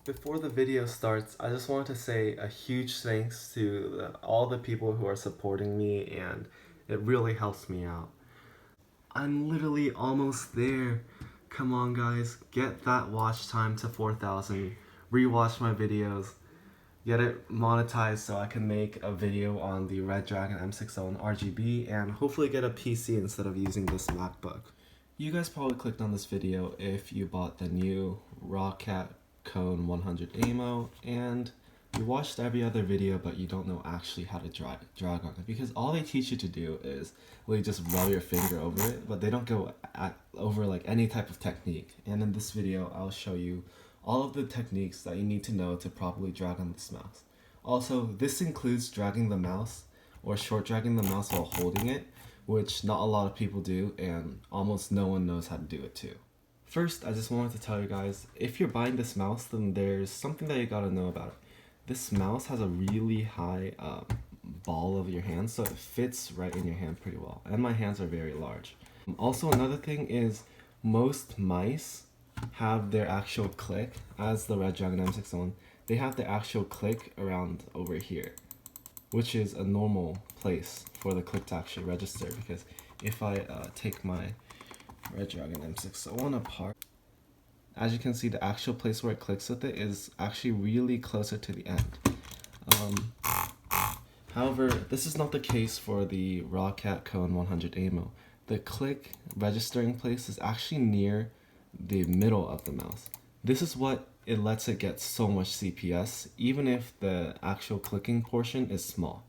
Before the video starts, I just want to say a huge thanks to all the people who are supporting me, and it really helps me out. I'm literally almost there. Come on guys, get that watch time to 4,000, rewatch my videos, get it monetized so I can make a video on the Red Dragon M60 in RGB, and hopefully get a PC instead of using this MacBook. You guys probably clicked on this video if you bought the new Kain 100 Aimo, and you watched every other video but you don't know actually how to drag on it, because all they teach you to do is really just rub your finger over it, but they don't go over like any type of technique. And in this video I'll show you all of the techniques that you need to know to properly drag on this mouse. Also, this includes dragging the mouse or short dragging the mouse while holding it, which not a lot of people do and almost no one knows how to do it too. First, I just wanted to tell you guys, if you're buying this mouse, then there's something that you gotta know about it. This mouse has a really high ball of your hand, so it fits right in your hand pretty well. And my hands are very large. Also, another thing is most mice have their actual click, as the Red Dragon M61, they have the actual click around over here, which is a normal place for the click to actually register, because if I take my Red Dragon M61 apart, as you can see, the actual place where it clicks with it is actually really closer to the end. However, this is not the case for the Kain 100 Aimo. The click registering place is actually near the middle of the mouse. This is what it lets it get so much CPS, even if the actual clicking portion is small.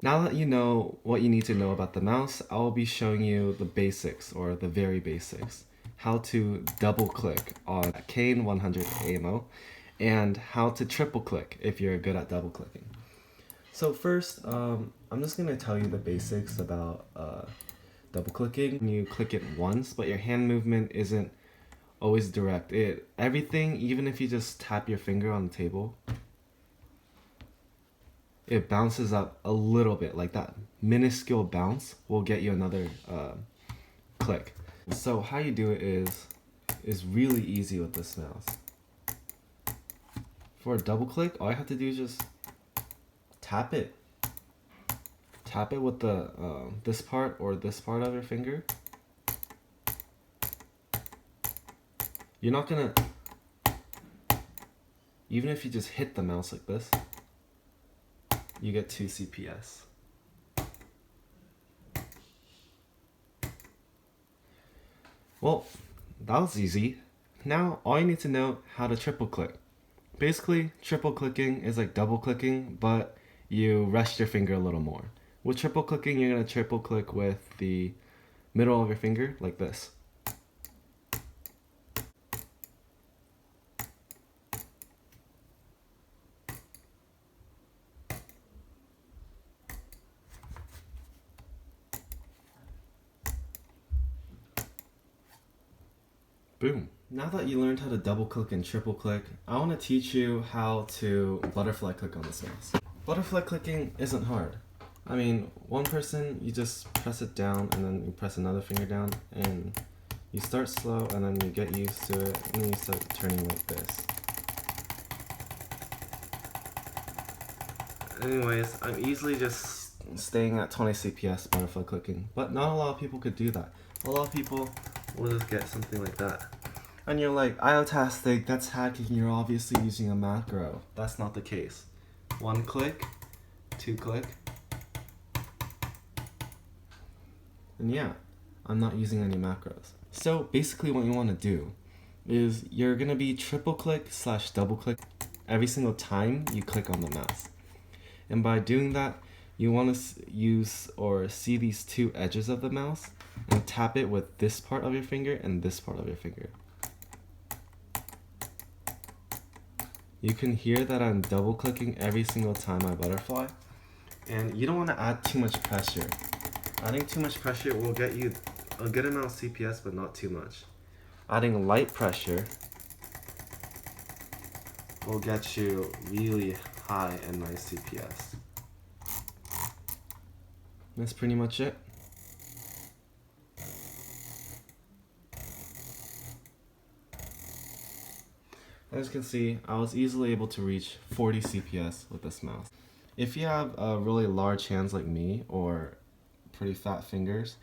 Now that you know what you need to know about the mouse, I will be showing you the basics, or the very basics. How to double click on Kain 100 Aimo, and how to triple click if you're good at double clicking. So first, I'm just going to tell you the basics about double clicking. You click it once, but your hand movement isn't always direct. Everything, even if you just tap your finger on the table, it bounces up a little bit. Like that minuscule bounce will get you another click. So how you do it is really easy with this mouse. For a double click, all I have to do is just tap it. Tap it with the this part or this part of your finger. You're not gonna, even if you just hit the mouse like this, you get 2 CPS. Well, that was easy. Now all you need to know how to triple click. Basically, triple clicking is like double clicking, but you rest your finger a little more. With triple clicking, you're gonna triple click with the middle of your finger like this. Boom. Now that you learned how to double click and triple click, I want to teach you how to butterfly click on this mouse. Butterfly clicking isn't hard. I mean, one person, you just press it down and then you press another finger down and you start slow and then you get used to it and then you start turning like this. Anyways, I'm easily just staying at 20 CPS butterfly clicking, but not a lot of people could do that. A lot of people will just get something like that. And you're like, Iotastic, that's hacking, you're obviously using a macro. That's not the case. 1 click, 2 click. And yeah, I'm not using any macros. So basically what you want to do is you're going to be triple click / double click every single time you click on the mouse. And by doing that, you want to use or see these 2 edges of the mouse and tap it with this part of your finger and this part of your finger. You can hear that I'm double clicking every single time I butterfly, and you don't want to add too much pressure. Adding too much pressure will get you a good amount of CPS, but not too much. Adding light pressure will get you really high and nice CPS. That's pretty much it. As you can see, I was easily able to reach 40 CPS with this mouse. If you have really large hands like me or pretty fat fingers,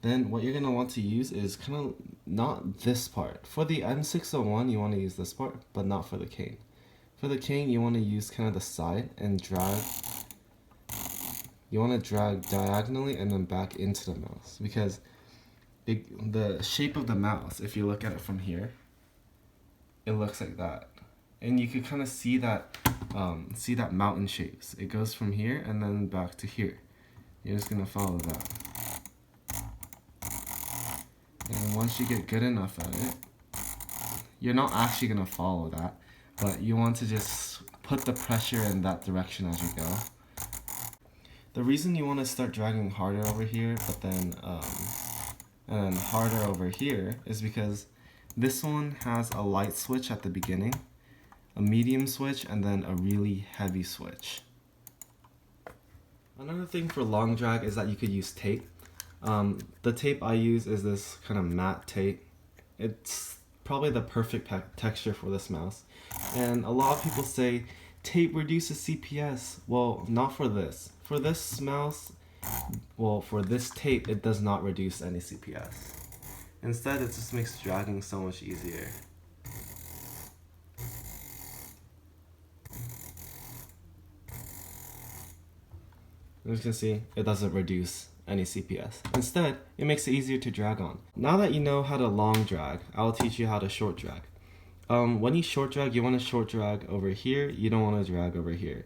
then what you're going to want to use is kind of not this part. For the M601, you want to use this part, but not for the Kain. For the Kain, you want to use kind of the side and drag. You want to drag diagonally and then back into the mouse, because the shape of the mouse, if you look at it from here, it looks like that. And you can kind of see that mountain shapes. It goes from here and then back to here. You're just going to follow that. And once you get good enough at it, you're not actually going to follow that, but you want to just put the pressure in that direction as you go. The reason you want to start dragging harder over here, but then and harder over here, is because this one has a light switch at the beginning, a medium switch, and then a really heavy switch. Another thing for long drag is that you could use tape. The tape I use is this kind of matte tape. It's probably the perfect texture for this mouse. And a lot of people say tape reduces CPS. Well, not for this. For this mouse, well, for this tape, it does not reduce any CPS. Instead, it just makes dragging so much easier. As you can see, it doesn't reduce any CPS. Instead, it makes it easier to drag on. Now that you know how to long drag, I'll teach you how to short drag. When you short drag, you want to short drag over here. You don't want to drag over here.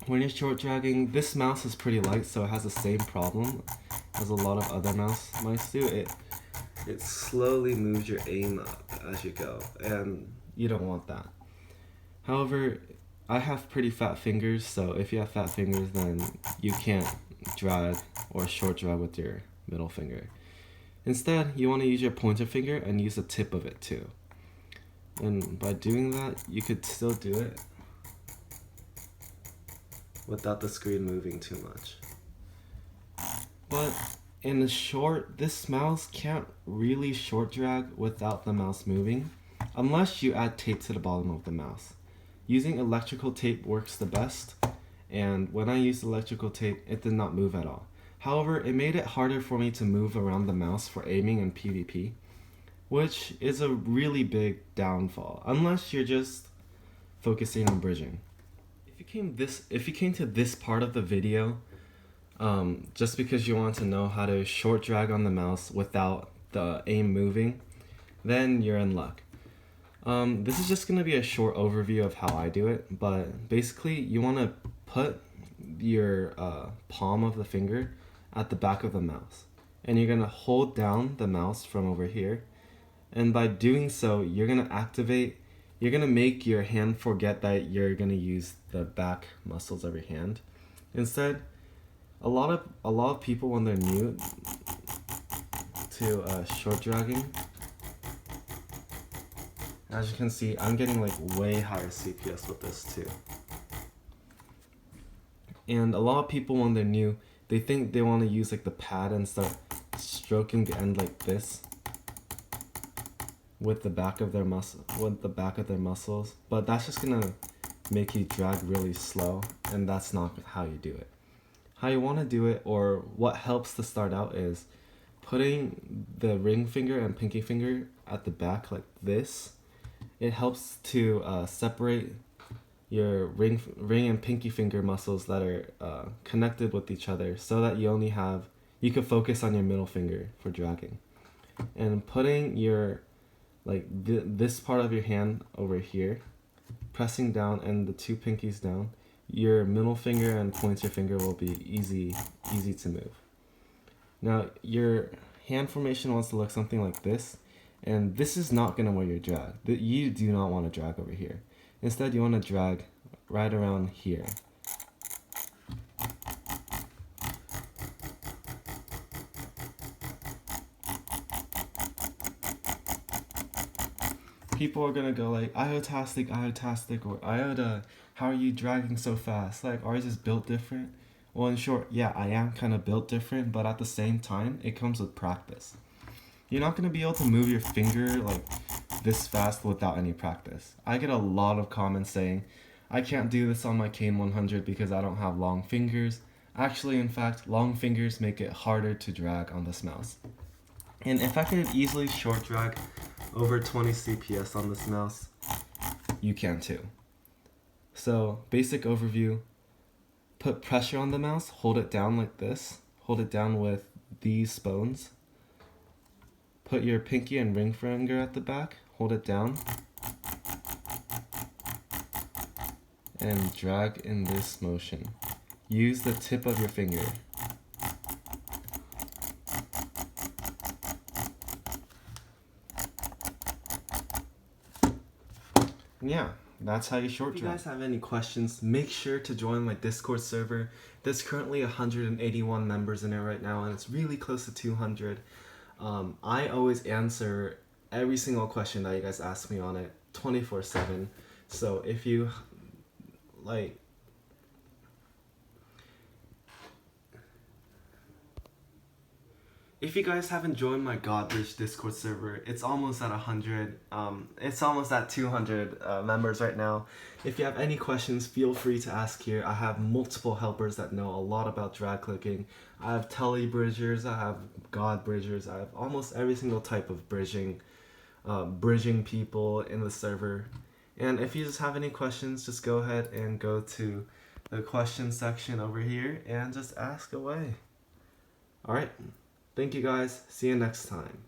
When you're short dragging, this mouse is pretty light, so it has the same problem as a lot of other mice do. It slowly moves your aim up as you go, and you don't want that. However, I have pretty fat fingers, so if you have fat fingers, then you can't drag or short drag with your middle finger. Instead, you want to use your pointer finger and use the tip of it too. And by doing that, you could still do it without the screen moving too much. But in the short, this mouse can't really short drag without the mouse moving, unless you add tape to the bottom of the mouse. Using electrical tape works the best, and when I used electrical tape, it did not move at all. However, it made it harder for me to move around the mouse for aiming and PvP, which is a really big downfall, unless you're just focusing on bridging. If you came to this part of the video, just because you want to know how to short drag on the mouse without the aim moving, then you're in luck. This is just going to be a short overview of how I do it, but basically you want to put your palm of the finger at the back of the mouse, and you're going to hold down the mouse from over here, and by doing so, you're going to make your hand forget that you're going to use the back muscles of your hand. Instead, a lot of people, when they're new to short dragging, as you can see, I'm getting like way higher CPS with this too. And a lot of people, when they're new, they think they want to use like the pad and start stroking the end like this with the back of their muscles, but that's just gonna make you drag really slow, and that's not how you do it. How you want to do it, or what helps to start out, is putting the ring finger and pinky finger at the back like this. It helps to separate your ring and pinky finger muscles that are connected with each other, so that you can focus on your middle finger for dragging. And putting your this part of your hand over here, pressing down, and the two pinkies down, your middle finger and pointer finger will be easy to move. Now your hand formation wants to look something like this, and this is not gonna wear your drag. You do not want to drag over here. Instead, you want to drag right around here. People are gonna go like, iotastic, or iota, how are you dragging so fast? Like, are you just built different? Well, in short, yeah, I am kind of built different, but at the same time, it comes with practice. You're not gonna be able to move your finger like this fast without any practice. I get a lot of comments saying, I can't do this on my Kain 100 because I don't have long fingers. Actually, in fact, long fingers make it harder to drag on this mouse. And if I could easily short drag over 20 CPS on this mouse, you can too. So, basic overview, put pressure on the mouse, hold it down like this, hold it down with these bones, put your pinky and ring finger at the back, hold it down, and drag in this motion. Use the tip of your finger. Yeah, that's how you short drag. If you guys have any questions, make sure to join my Discord server. There's currently 181 members in it right now, and it's really close to 200. I always answer every single question that you guys ask me on it 24/7. So if you like, if you guys haven't joined my Godbridge Discord server, it's almost at 100. It's almost at 200 members right now. If you have any questions, feel free to ask here. I have multiple helpers that know a lot about drag clicking. I have telebridgers, I have Godbridgers, I have almost every single type of bridging people in the server. And if you just have any questions, just go ahead and go to the question section over here and just ask away. Alright. Thank you guys. See you next time.